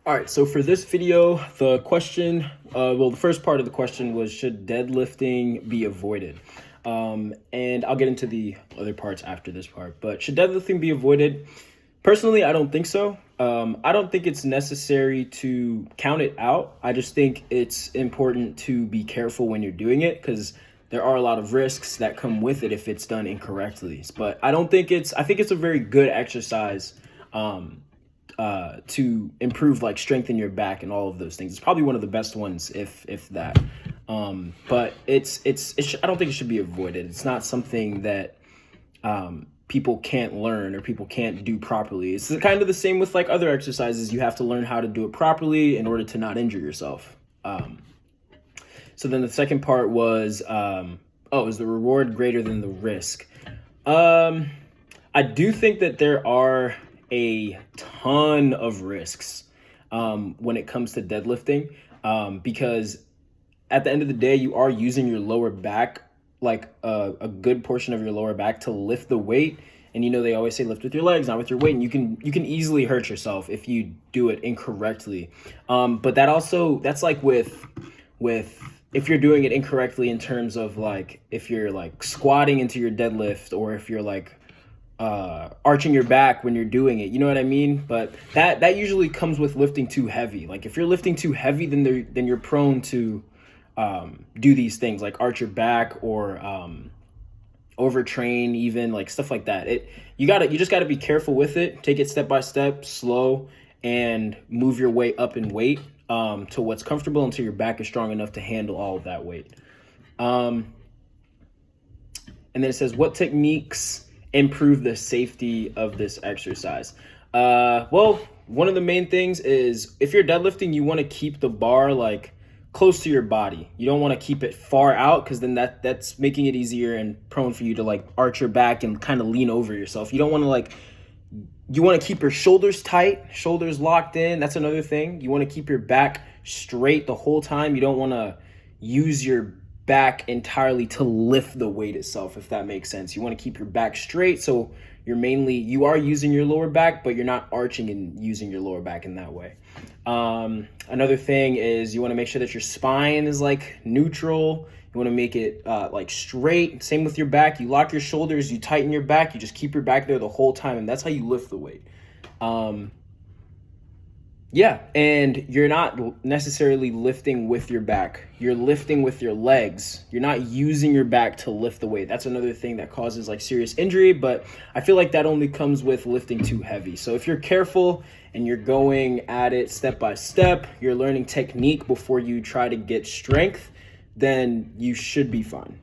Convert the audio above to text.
All right, so for this video, the question, the first part of the question was, should deadlifting be avoided? And I'll get into the other parts after this part, but should deadlifting be avoided? Personally, I don't think so. I don't think it's necessary to count it out. I just think it's important to be careful when you're doing it because there are a lot of risks that come with it if it's done incorrectly. But I think it's a very good exercise. To improve like strengthen your back and all of those things. It's probably one of the best ones, if that. But I don't think it should be avoided. It's not something that people can't learn or people can't do properly. It's kind of the same with like other exercises. You have to learn how to do it properly in order to not injure yourself. So then the second part was, is the reward greater than the risk? I do think that there are a ton of risks when it comes to deadlifting, because at the end of the day, you are using your lower back, like a good portion of your lower back, to lift the weight. And they always say lift with your legs, not with your weight, and you can easily hurt yourself if you do it incorrectly. But that's like with if you're doing it incorrectly in terms of like if you're like squatting into your deadlift, or if you're like arching your back when you're doing it, you know what I mean? But that usually comes with lifting too heavy. Like if you're lifting too heavy, then you're prone to do these things like arch your back or overtrain, even like stuff like that. You just gotta be careful with it. Take it step by step, slow, and move your way up in weight to what's comfortable until your back is strong enough to handle all of that weight. And then it says, what techniques improve the safety of this exercise? One of the main things is if you're deadlifting, you want to keep the bar like close to your body. You don't want to keep it far out, because then that's making it easier and prone for you to like arch your back and kind of lean over yourself. You don't want to you want to keep your shoulders tight, shoulders locked in. That's another thing. You want to keep your back straight the whole time. You don't want to use your back entirely to lift the weight itself, if that makes sense. You want to keep your back straight, so you are using your lower back, but you're not arching and using your lower back in that way. Another thing is you want to make sure that your spine is like neutral. You want to make it like straight. Same with your back. You lock your shoulders, you tighten your back, you just keep your back there the whole time, and that's how you lift the weight. And you're not necessarily lifting with your back. You're lifting with your legs. You're not using your back to lift the weight. That's another thing that causes like serious injury, but I feel like that only comes with lifting too heavy. So if you're careful and you're going at it step by step, you're learning technique before you try to get strength, then you should be fine.